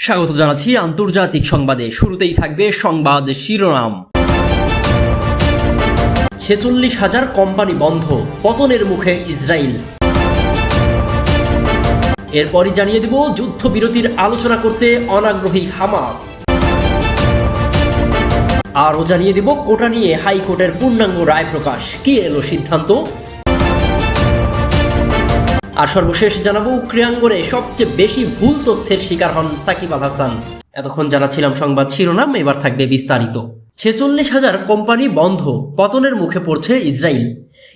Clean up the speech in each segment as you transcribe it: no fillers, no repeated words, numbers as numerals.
স্বাগত জানাচ্ছি আন্তর্জাতিক সংবাদে। শুরুতেই থাকবে সংবাদ শিরোনাম। 46,000 কোম্পানি বন্ধ, পতনের মুখে ইসরায়েল। এরপরই জানিয়ে দেব যুদ্ধবিরতির আলোচনা করতে অনাগ্রহী হামাস। আরও জানিয়ে দেব কোটা নিয়ে হাইকোর্টের পূর্ণাঙ্গ রায় প্রকাশ, কি এলো সিদ্ধান্ত। আর সর্বশেষ জানাবো ক্রীড়াঙ্গনে সবচেয়ে বেশি ভুল তথ্যের শিকার হন সাকিব আল হাসান। এতক্ষণ জানাচ্ছিলাম সংবাদ শিরোনাম, এবার থাকবে বিস্তারিত। 46,000 কোম্পানি বন্ধ, পতনের মুখে পড়ছে ইসরায়েল।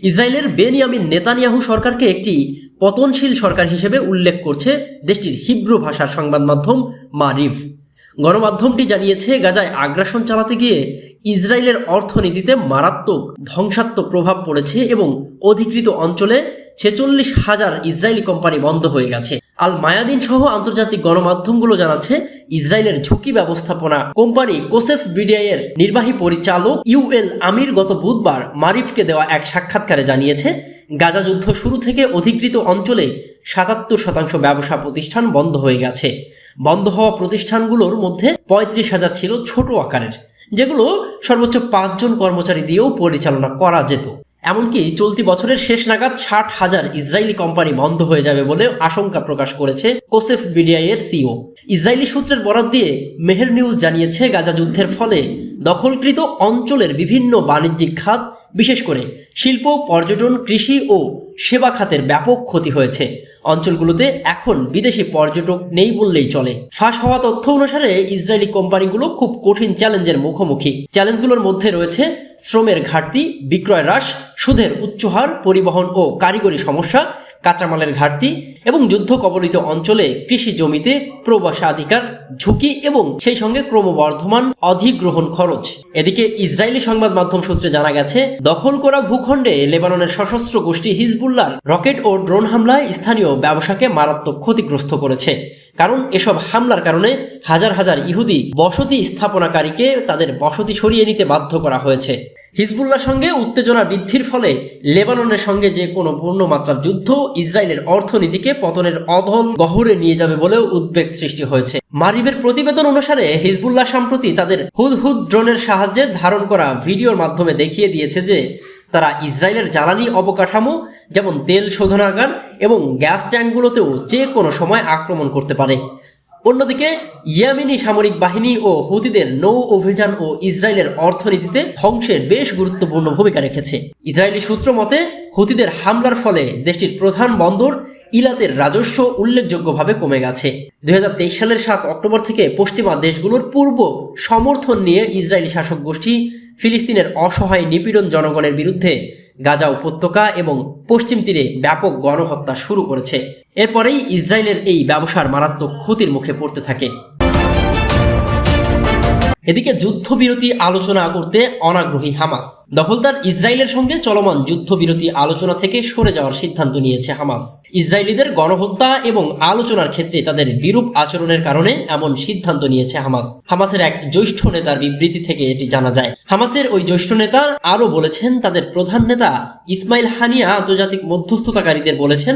ইসরায়েলের বেনিয়ামিন নেতানিয়াহু সরকারকে একটি পতনশীল সরকার হিসেবে উল্লেখ করছে দেশটির হিব্রু ভাষার সংবাদ মাধ্যম মারিভ। গণমাধ্যমটি জানিয়েছে, গাজায় আগ্রাসন চালাতে গিয়ে ইসরায়েলের অর্থনীতিতে মারাত্মক ধ্বংসাত্মক প্রভাব পড়েছে এবং অধিকৃত অঞ্চলে 46,000 ইসরায়েলি কোম্পানি বন্ধ হয়ে গেছে। আল মায়াদিন সহ আন্তর্জাতিক গণমাধ্যমগুলো জানাচ্ছে, ইসরায়েলের ঝুঁকি ব্যবস্থাপনা কোম্পানি কোসেফ বিডিআইয়ের নির্বাহী পরিচালক ইউএল আমির গত বুধবার মারিফকে দেওয়া এক সাক্ষাৎকারে জানিয়েছে, গাজা যুদ্ধ শুরু থেকে অধিকৃত অঞ্চলে 77% ব্যবসা প্রতিষ্ঠান বন্ধ হয়ে গেছে। বন্ধ হওয়া প্রতিষ্ঠানগুলোর মধ্যে 35,000 ছিল ছোট আকারের, যেগুলো সর্বোচ্চ 5 জন কর্মচারী দিয়েও পরিচালনা করা যেত। এমনকি চলতি বছরের শেষ নাগাদ 60,000 ইসরায়েলি কোম্পানি বন্ধ হয়ে যাবে বলে আশঙ্কা প্রকাশ করেছে কোসেফ বিডিআইয়ের সিও। ইসরায়েলি সূত্রের বরাত দিয়ে মেহের নিউজ জানিয়েছে, গাজা যুদ্ধের ফলে দখলকৃত অঞ্চলের বিভিন্ন বাণিজ্যিক খাত, বিশেষ করে শিল্প, পর্যটন, কৃষি ও সেবা খাতের ব্যাপক ক্ষতি হয়েছে। অঞ্চলগুলোতে এখন বিদেশি পর্যটক নেই বললেই চলে। ফাঁস হওয়া তথ্য অনুসারে ইসরায়েলি কোম্পানিগুলো খুব কঠিন চ্যালেঞ্জের মুখোমুখি। চ্যালেঞ্জগুলোর মধ্যে রয়েছে শ্রমের ঘাটতি, বিক্রয় হ্রাস, সুদের উচ্চ হার, পরিবহন ও কারিগরি সমস্যা, কাঁচামালের ঘাটতি এবং যুদ্ধ কবলিত অঞ্চলে কৃষি জমিতে প্রবেশাধিকার ঝুঁকি এবং সেই সঙ্গে ক্রমবর্ধমান অধিগ্রহণ খরচ। এদিকে ইসরায়েলি সংবাদ মাধ্যম সূত্রে জানা গেছে, দখল করা ভূখণ্ডে লেবাননের সশস্ত্র গোষ্ঠী হিজবুল্লাহর রকেট ও ড্রোন হামলায় স্থানীয় ব্যবসাকে মারাত্মক ক্ষতিগ্রস্ত করেছে। কারণ এসব হামলার কারণে হাজার হাজার ইহুদি বসতি স্থাপনাকারীকে তাদের বসতি সরিয়ে নিতে বাধ্য করা হয়েছে। হিজবুল্লাহর সঙ্গে উত্তেজনা বৃদ্ধির ফলে লেবাননের সঙ্গে যে কোনো পূর্ণমাত্রার যুদ্ধ ইসরায়েলের অর্থনীতিকে পতনের অধল গহরে নিয়ে যাবে বলেও উদ্বেগ সৃষ্টি হয়েছে। মারিবের প্রতিবেদন অনুসারে হিজবুল্লাহ সম্প্রতি তাদের হুদহুদ ড্রোনের সাহায্যে ধারণ করা ভিডিওর মাধ্যমে দেখিয়ে দিয়েছে যে তারা ইসরায়েলের জ্বালানি অবকাঠামো যেমন তেল শোধনাগার এবং গ্যাস ট্যাঙ্কগুলোতেও যে কোনো সময় আক্রমণ করতে পারে। অন্যদিকে ইয়েমেনি সামরিক বাহিনী ও হুতিদের নৌ অভিযান ও ইসরায়েলের অর্থনীতিতে ধ্বংসের বেশ গুরুত্বপূর্ণ ভূমিকা রেখেছে। ইসরায়েলি সূত্র মতে, হুতিদের হামলার ফলে দেশটির প্রধান বন্দর ইলাতের রাজস্ব উল্লেখযোগ্যভাবে কমে গেছে। 2023 সালের 7 অক্টোবর থেকে পশ্চিমা দেশগুলোর পূর্ব সমর্থন নিয়ে ইসরায়েলি শাসক গোষ্ঠী ফিলিস্তিনের অসহায় নিপীড়ন জনগণের বিরুদ্ধে গাজা উপত্যকা এবং পশ্চিম তীরে ব্যাপক গণহত্যা শুরু করেছে। এরপরেই ইসরায়েলের এই ব্যবসার মারাত্মক ক্ষতির মুখে পড়তে থাকে। এদিকে যুদ্ধবিরতি আলোচনা করতে অনাগ্রহী হামাস। দখলদার ইসরায়েলের সঙ্গে চলমান যুদ্ধবিরতি আলোচনা থেকে সরে যাওয়ার সিদ্ধান্ত নিয়েছে হামাস। ইসরায়েলিদের গণহত্যা এবং আলোচনার ক্ষেত্রে তাদের বিরূপ আচরণের কারণে এমন সিদ্ধান্ত নিয়েছে হামাস। হামাসের এক জ্যেষ্ঠ নেতার বিবৃতি থেকে এটি জানা যায়। হামাসের ওই জ্যেষ্ঠ নেতা আরও বলেছেন, তাদের প্রধান নেতা ইসমাইল হানিয়া আন্তর্জাতিক মধ্যস্থতাকারীদের বলেছেন,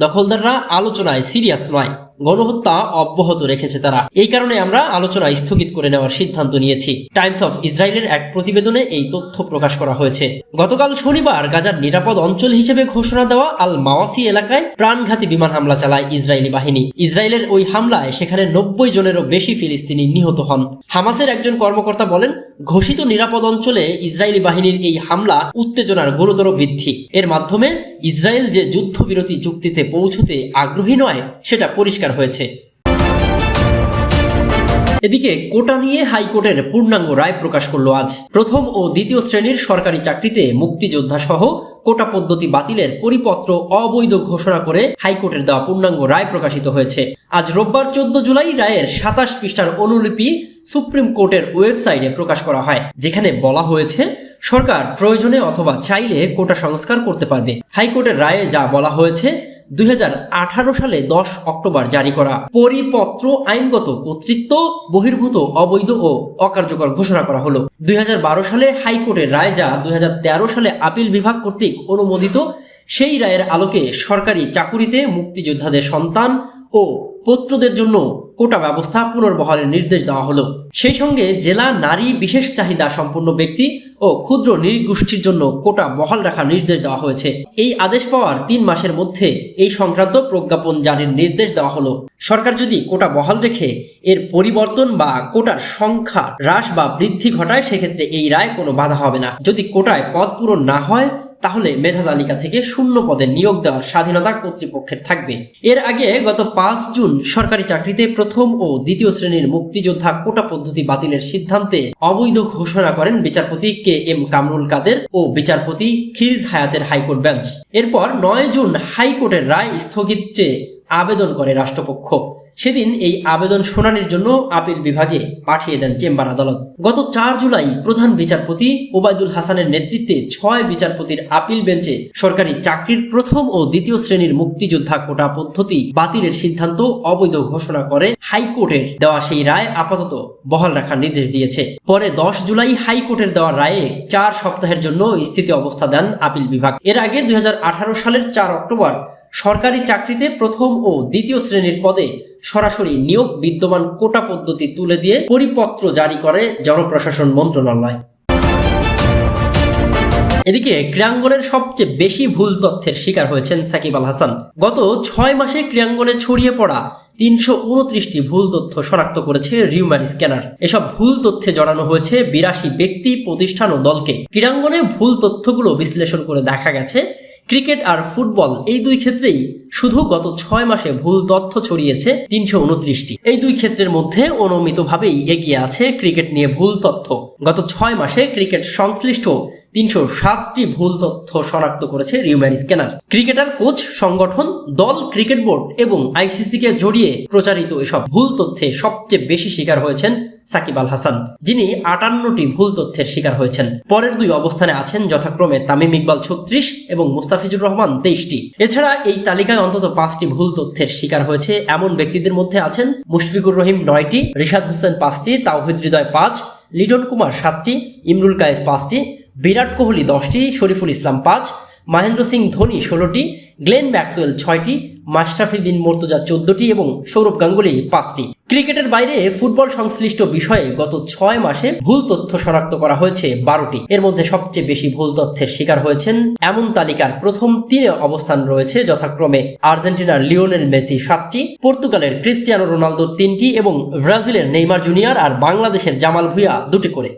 দখলদাররা আলোচনায় সিরিয়াস নয়, গণহত্যা অব্যাহত রেখেছে তারা। এই কারণে আমরা আলোচনা স্থগিত করে নেওয়ার সিদ্ধান্ত নিয়েছি। টাইমস অফ ইসরায়েলের এক প্রতিবেদনে এই তথ্য প্রকাশ করা হয়েছে। গতকাল শনিবার গাজার নিরাপদ অঞ্চল হিসেবে ঘোষণা দেওয়া আল মাওয়াসি এলাকায় প্রাণঘাতী বিমান হামলা চালায় ইসরায়েলি বাহিনী। ইসরায়েলের ওই হামলায় সেখানে 90 জনেরও বেশি ফিলিস্তিনি নিহত হন। হামাসের একজন কর্মকর্তা বলেন, ঘোষিত নিরাপদ অঞ্চলে ইসরায়েলি বাহিনীর এই হামলা উত্তেজনার গুরুতর বৃদ্ধি। এর মাধ্যমে ইসরায়েল যে যুদ্ধবিরতি চুক্তিতে পৌঁছতে আগ্রহী নয় সেটা পরিষ্কার হয়েছে। এদিকে কোটা নিয়ে হাইকোর্টের পূর্ণাঙ্গ রায় প্রকাশ করল আজ। প্রথম ও দ্বিতীয় শ্রেণীর সরকারি চাকরিতে মুক্তিযোদ্ধা সহ কোটা পদ্ধতি বাতিলের পরিপত্র অবৈধ ঘোষণা করে হাইকোর্টের দেওয়া পূর্ণাঙ্গ রায় প্রকাশিত হয়েছে। আজ রোববার 14 জুলাই রায়ের 27 পৃষ্ঠার অনুলিপি সুপ্রিম কোর্টের ওয়েবসাইটে প্রকাশ করা হয়, যেখানে বলা হয়েছে সরকার প্রয়োজনে অথবা চাইলে কোটা সংস্কার করতে পারবে। হাইকোর্টের রায়ে যা বলা হয়েছে, 2018 সালে 10 অক্টোবর জারি করা পরিপত্র আইনগত কর্তৃত্ব বহির্ভূত, অবৈধ ও অকার্যকর ঘোষণা করা হলো। 2012 সালে হাইকোর্টের রায় যা 2013 সালে আপিল বিভাগ কর্তৃক অনুমোদিত, সেই রায়ের আলোকে সরকারি চাকুরিতে মুক্তিযোদ্ধাদের সন্তান ও পুত্রদের জন্য কোটা ব্যবস্থা পুনর্বহালের নির্দেশ দেওয়া হলো। সেই সঙ্গে জেলা নারী বিশেষ চাহিদা সম্পন্ন ব্যক্তি ও ক্ষুদ্র নৃগোষ্ঠীর জন্য কোটা বহাল রাখার নির্দেশ দেওয়া হয়েছে। এই আদেশ পাওয়ার 3 মাসের মধ্যে এই সংক্রান্ত প্রজ্ঞাপন জারির নির্দেশ দেওয়া হলো। সরকার যদি কোটা বহাল রেখে এর পরিবর্তন বা কোটার সংখ্যা হ্রাস বা বৃদ্ধি ঘটায়, সেক্ষেত্রে এই রায় কোনো বাধা হবে না। যদি কোটায় পদ পূরণ না হয়, তাহলে মেধা তালিকা থেকে শূন্য পদে নিয়োগ দেওয়ার স্বাধীনতা কর্তৃপক্ষের থাকবে। এর আগে গত 5 জুন সরকারি চাকরিতে প্রথম ও দ্বিতীয় শ্রেণীর মুক্তিযোদ্ধা কোটা পদ্ধতি বাতিলের সিদ্ধান্তে অবৈধ ঘোষণা করেন বিচারপতি KM কামরুল কাদের ও বিচারপতি খিরিজ হায়াতের হাইকোর্ট বেঞ্চ। এরপর 9 জুন হাইকোর্টের রায় স্থগিত চেয়ে আবেদন করে রাষ্ট্রপক্ষ। সেদিন এই আবেদন শুনানির জন্য আপিল বিভাগে পাঠিয়ে দেন চেম্বার আদালত। গত 4 জুলাই প্রধান বিচারপতি ওবায়দুল হাসানের নেতৃত্বে 6 বিচারপতির আপিল বেঞ্চে সরকারি চাকরির প্রথম ও দ্বিতীয় শ্রেণীর মুক্তিযোদ্ধা কোটা পদ্ধতি বাতিলের সিদ্ধান্ত অবৈধ ঘোষণা করে হাইকোর্টের দেওয়া সেই রায় আপাতত বহাল রাখার নির্দেশ দিয়েছে। পরে 10 জুলাই হাইকোর্টের দেওয়া রায়ে 4 সপ্তাহের জন্য স্থিতি অবস্থা দেন আপিল বিভাগ। এর আগে 2018 সালের 4 অক্টোবর সরকারি চাকরিতে প্রথম ও দ্বিতীয় শ্রেণীর পদে সরাসরি নিয়োগ বিদ্যমান কোটা পদ্ধতি তুলে দিয়ে পরিপত্র জারি করে জনপ্রশাসন মন্ত্রণালয়। এদিকে ক্রীড়াঙ্গনের সবচেয়ে বেশি ভুল তথ্যের শিকার হয়েছেন সাকিব আল হাসান। গত 6 মাসে ক্রীড়াঙ্গনে ছড়িয়ে পড়া 329টি ভুল তথ্য শনাক্ত করেছে রিউমার স্ক্যানার। এসব ভুল তথ্যে জড়ানো হয়েছে 82 ব্যক্তি, প্রতিষ্ঠান ও দলকে। ক্রীড়াঙ্গনে ভুল তথ্যগুলো বিশ্লেষণ করে দেখা গেছে ক্রিকেট আর ফুটবল এই দুই ক্ষেত্রেই শুধু গত 6 মাসে ভুল তথ্য ছড়িয়েছে 329টি। এই দুই ক্ষেত্রের মধ্যে অনুমিতভাবেই এগিয়ে আছে ক্রিকেট নিয়ে ভুল তথ্য। গত 6 মাসে ক্রিকেট সংশ্লিষ্ট 307টি ভুল তথ্য শনাক্ত করেছে রিউমার স্ক্যানার। ক্রিকেটার, কোচ, সংগঠন, দল, ক্রিকেট বোর্ড এবং ICC কে জড়িয়ে প্রচারিত এসব ভুল তথ্যে সবচেয়ে বেশি শিকার হয়েছেন সাকিব আল হাসান, যিনি 58টি ভুল তথ্যের শিকার হয়েছেন। পরের 2 অবস্থানে আছেন যথাক্রমে তামিম ইকবাল 36 এবং মুস্তাফিজুর রহমান 23টি। এছাড়া এই তালিকায় অন্তত 5টি ভুল তথ্যের শিকার হয়েছে এমন ব্যক্তিদের মধ্যে আছেন মুশফিকুর রহিম 9টি, রিশাদ হোসেন 5টি, তাওহিদ হৃদয় 5, লিটন কুমার 7টি, ইমরুল কায়েস 5টি, বিরাট কোহলি 10টি, শরীফুল ইসলাম 5, মহেন্দ্র সিং ধোনি 16টি, গ্লেন ম্যাক্সওয়েল 6টি, মাশরাফি বিন মুর্তজা 14টি এবং সৌরভ গাঙ্গুলি 5টি। ক্রিকেটের বাইরে ফুটবল সংশ্লিষ্ট বিষয়ে গত 6 মাসে ভুল তথ্য শনাক্ত করা হয়েছে 12টি। এর মধ্যে সবচেয়ে বেশি ভুল তথ্যের শিকার হয়েছেন এমন তালিকার প্রথম 3 অবস্থান রয়েছে যথাক্রমে আর্জেন্টিনার লিওনেল মেসি 7টি, পর্তুগালের ক্রিস্টিয়ানো রোনালদো 3টি এবং ব্রাজিলের নেইমার জুনিয়র আর বাংলাদেশের জামাল ভুঁইয়া 2টি করে।